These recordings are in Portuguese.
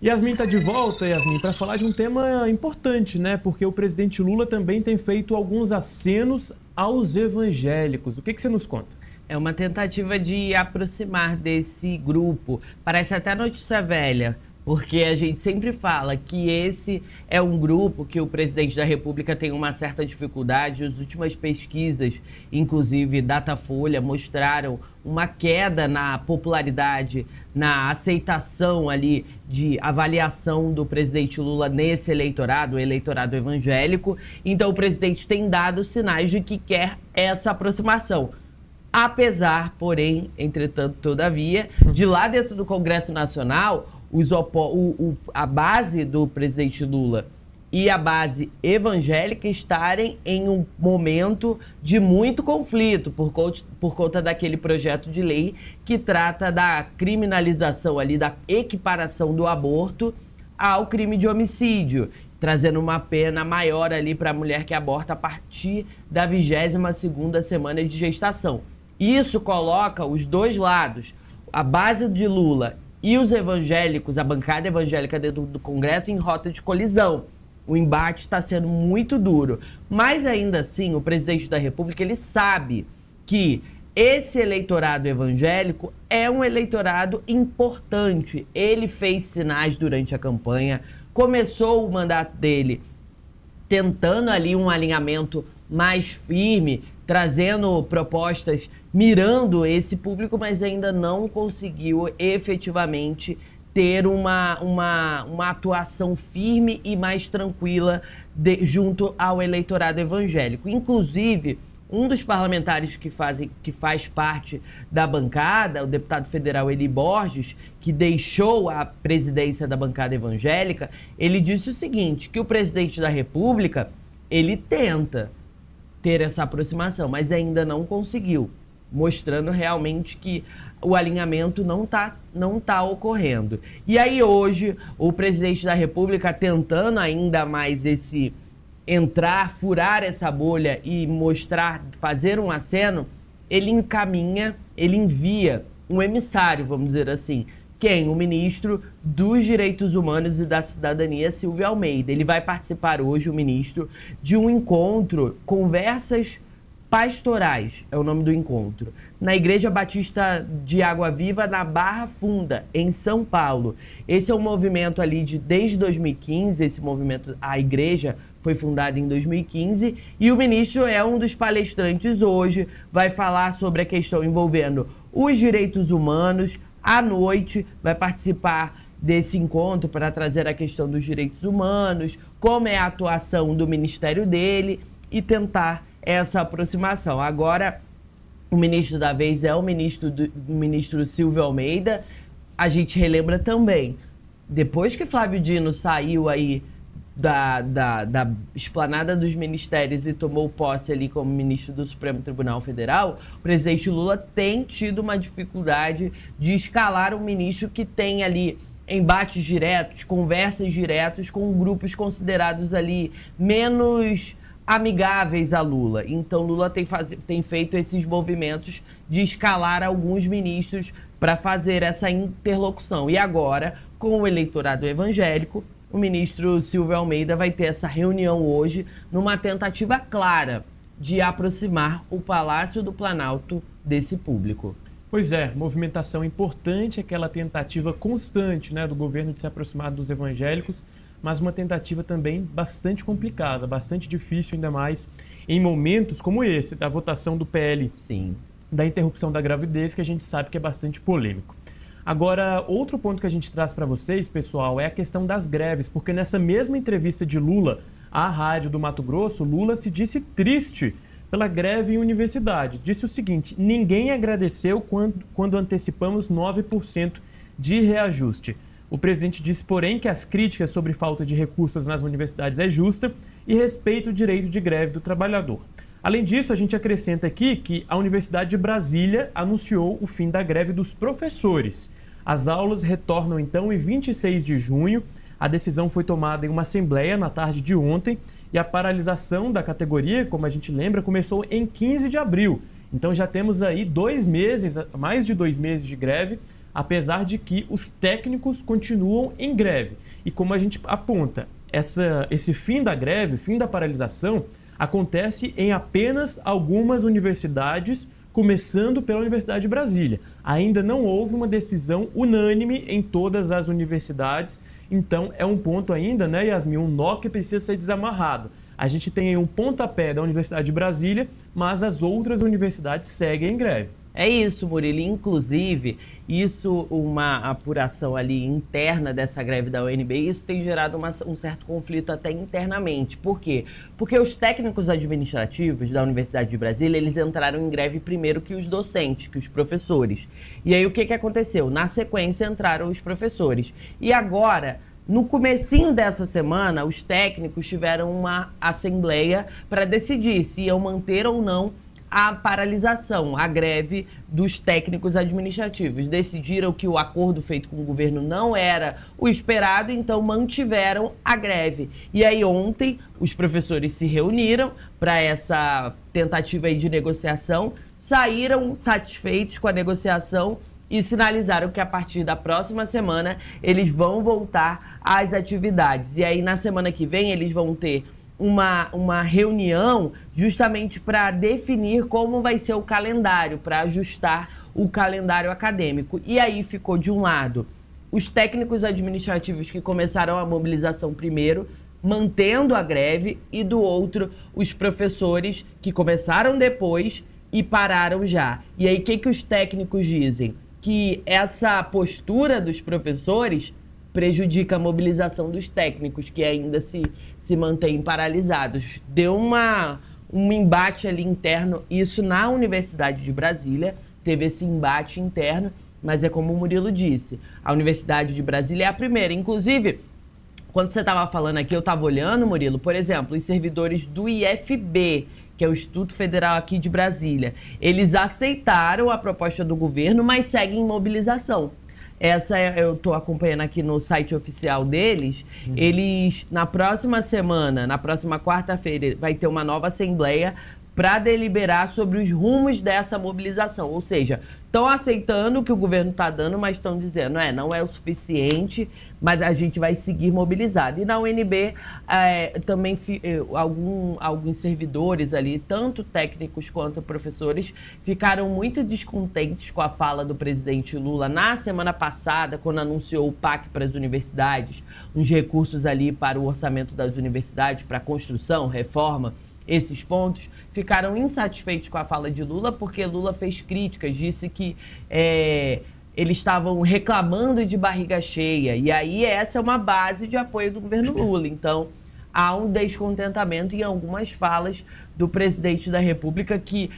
Yasmin está de volta, Yasmin, para falar de um tema importante, né? Porque o presidente Lula também tem feito alguns acenos aos evangélicos. O que você nos conta? É uma tentativa de aproximar desse grupo. Parece até notícia velha, porque a gente sempre fala que esse é um grupo que o presidente da República tem uma certa dificuldade. As últimas pesquisas, inclusive Datafolha, mostraram uma queda na popularidade, na aceitação ali de avaliação do presidente Lula nesse eleitorado, o eleitorado evangélico. Então o presidente tem dado sinais de que quer essa aproximação. Apesar, porém, entretanto, todavia, de lá dentro do Congresso Nacional, a base do presidente Lula e a base evangélica estarem em um momento de muito conflito por conta daquele projeto de lei que trata da criminalização ali, da equiparação do aborto ao crime de homicídio, trazendo uma pena maior ali para a mulher que aborta a partir da 22ª semana de gestação. Isso coloca os dois lados, a base de Lula e os evangélicos, a bancada evangélica dentro do Congresso, em rota de colisão. O embate está sendo muito duro. Mas ainda assim, o presidente da República, ele sabe que esse eleitorado evangélico é um eleitorado importante. Ele fez sinais durante a campanha, começou o mandato dele tentando ali um alinhamento mais firme, trazendo propostas, mirando esse público, mas ainda não conseguiu efetivamente ter uma atuação firme e mais tranquila junto ao eleitorado evangélico. Inclusive, um dos parlamentares que faz parte da bancada, o deputado federal Eli Borges, que deixou a presidência da bancada evangélica, ele disse o seguinte, que o presidente da República, ele tenta ter essa aproximação, mas ainda não conseguiu, mostrando realmente que o alinhamento não tá ocorrendo. E aí hoje, o presidente da República tentando ainda mais furar essa bolha e mostrar, fazer um aceno, ele envia um emissário, vamos dizer assim. Quem? O ministro dos Direitos Humanos e da Cidadania, Silvio Almeida. Ele vai participar hoje, o ministro, de um encontro, Conversas Pastorais, é o nome do encontro, na Igreja Batista de Água Viva, na Barra Funda, em São Paulo. Esse é um movimento ali desde 2015, a igreja foi fundada em 2015, e o ministro é um dos palestrantes hoje, vai falar sobre a questão envolvendo os direitos humanos. À noite vai participar desse encontro para trazer a questão dos direitos humanos, como é a atuação do ministério dele e tentar essa aproximação. Agora, o ministro da vez é o ministro Silvio Almeida. A gente relembra também, depois que Flávio Dino saiu aí da esplanada dos ministérios e tomou posse ali como ministro do Supremo Tribunal Federal, o presidente Lula tem tido uma dificuldade de escalar um ministro que tem ali embates diretos, conversas diretas com grupos considerados ali menos amigáveis a Lula. Então Lula tem feito esses movimentos de escalar alguns ministros para fazer essa interlocução. E agora, com o eleitorado evangélico, o ministro Silvio Almeida vai ter essa reunião hoje numa tentativa clara de aproximar o Palácio do Planalto desse público. Pois é, movimentação importante, aquela tentativa constante, né, do governo de se aproximar dos evangélicos, mas uma tentativa também bastante complicada, bastante difícil, ainda mais em momentos como esse, da votação do PL, sim, da interrupção da gravidez, que a gente sabe que é bastante polêmico. Agora, outro ponto que a gente traz para vocês, pessoal, é a questão das greves, porque nessa mesma entrevista de Lula à Rádio do Mato Grosso, Lula se disse triste pela greve em universidades. Disse o seguinte: ninguém agradeceu quando antecipamos 9% de reajuste. O presidente disse, porém, que as críticas sobre falta de recursos nas universidades é justa e respeita o direito de greve do trabalhador. Além disso, a gente acrescenta aqui que a Universidade de Brasília anunciou o fim da greve dos professores. As aulas retornam então em 26 de junho. A decisão foi tomada em uma assembleia na tarde de ontem e a paralisação da categoria, como a gente lembra, começou em 15 de abril. Então já temos aí mais de 2 meses de greve. apesar de que os técnicos continuam em greve. E como a gente aponta, esse fim da greve, fim da paralisação, acontece em apenas algumas universidades, começando pela Universidade de Brasília. Ainda não houve uma decisão unânime em todas as universidades, então é um ponto ainda, né, Yasmin, um nó que precisa ser desamarrado. A gente tem aí um pontapé da Universidade de Brasília, mas as outras universidades seguem em greve. É isso, Murilo. Inclusive, uma apuração ali interna dessa greve da UNB, isso tem gerado um certo conflito até internamente. Por quê? Porque os técnicos administrativos da Universidade de Brasília, eles entraram em greve primeiro que os docentes, que os professores. E aí o que aconteceu? Na sequência entraram os professores. E agora, no comecinho dessa semana, os técnicos tiveram uma assembleia para decidir se iam manter ou não a paralisação, a greve dos técnicos administrativos. Decidiram que o acordo feito com o governo não era o esperado, então mantiveram a greve. E aí ontem os professores se reuniram para essa tentativa aí de negociação, saíram satisfeitos com a negociação e sinalizaram que a partir da próxima semana eles vão voltar às atividades. E aí na semana que vem eles vão ter uma reunião justamente para definir como vai ser o calendário, para ajustar o calendário acadêmico. E aí ficou de um lado os técnicos administrativos que começaram a mobilização primeiro, mantendo a greve, e do outro os professores que começaram depois e pararam já. E aí o que os técnicos dizem? Que essa postura dos professores prejudica a mobilização dos técnicos, que ainda se mantêm paralisados. Deu um embate ali interno, isso na Universidade de Brasília, teve esse embate interno, mas é como o Murilo disse, a Universidade de Brasília é a primeira. Inclusive, quando você estava falando aqui, eu estava olhando, Murilo, por exemplo, os servidores do IFB, que é o Instituto Federal aqui de Brasília, eles aceitaram a proposta do governo, mas seguem em mobilização. Essa eu estou acompanhando aqui no site oficial deles. Eles, na próxima semana, na próxima quarta-feira, vai ter uma nova assembleia para deliberar sobre os rumos dessa mobilização. Ou seja, estão aceitando o que o governo está dando, mas estão dizendo, não é o suficiente, mas a gente vai seguir mobilizado. E na UNB, também alguns servidores ali, tanto técnicos quanto professores, ficaram muito descontentes com a fala do presidente Lula na semana passada, quando anunciou o PAC para as universidades, uns recursos ali para o orçamento das universidades, para construção, reforma, esses pontos. Ficaram insatisfeitos com a fala de Lula, porque Lula fez críticas, disse que eles estavam reclamando de barriga cheia. E aí essa é uma base de apoio do governo Lula. Então, há um descontentamento em algumas falas do presidente da República que,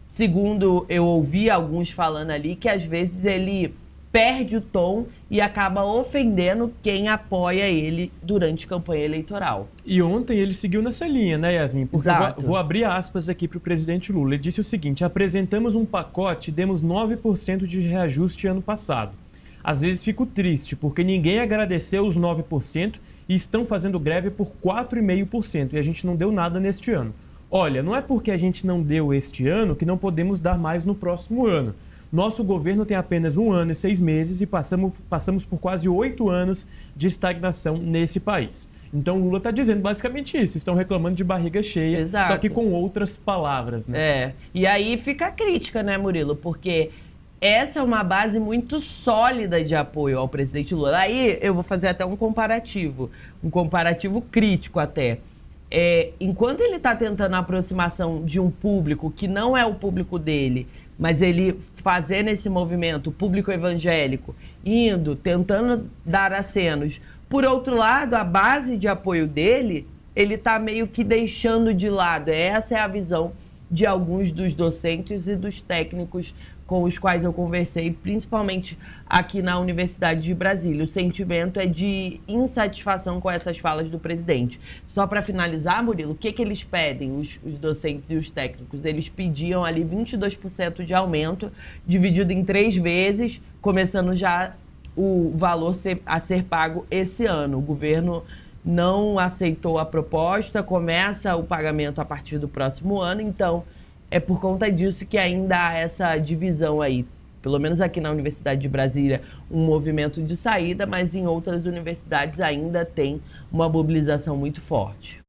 segundo eu ouvi alguns falando ali, que às vezes ele perde o tom e acaba ofendendo quem apoia ele durante a campanha eleitoral. E ontem ele seguiu nessa linha, né, Yasmin? Porque Exato. vou abrir aspas aqui para o presidente Lula. Ele disse o seguinte: apresentamos um pacote e demos 9% de reajuste ano passado. Às vezes fico triste, porque ninguém agradeceu os 9% e estão fazendo greve por 4,5%, e a gente não deu nada neste ano. Olha, não é porque a gente não deu este ano que não podemos dar mais no próximo ano. Nosso governo tem apenas 1 ano e 6 meses e passamos por quase 8 anos de estagnação nesse país. Então Lula está dizendo basicamente isso, estão reclamando de barriga cheia, Exato. Só que com outras palavras, né? E aí fica a crítica, né, Murilo? Porque essa é uma base muito sólida de apoio ao presidente Lula. Aí eu vou fazer até um comparativo crítico até. Enquanto ele está tentando a aproximação de um público que não é o público dele, mas ele fazendo esse movimento público evangélico, tentando dar acenos. Por outro lado, a base de apoio dele, ele está meio que deixando de lado. Essa é a visão de alguns dos docentes e dos técnicos com os quais eu conversei, principalmente aqui na Universidade de Brasília. O sentimento é de insatisfação com essas falas do presidente. Só para finalizar, Murilo, o que eles pedem, os docentes e os técnicos? Eles pediam ali 22% de aumento, dividido em 3 vezes, começando já o valor a ser pago esse ano. O governo não aceitou a proposta, começa o pagamento a partir do próximo ano, então é por conta disso que ainda há essa divisão aí. pelo menos aqui na Universidade de Brasília, um movimento de saída, mas em outras universidades ainda tem uma mobilização muito forte.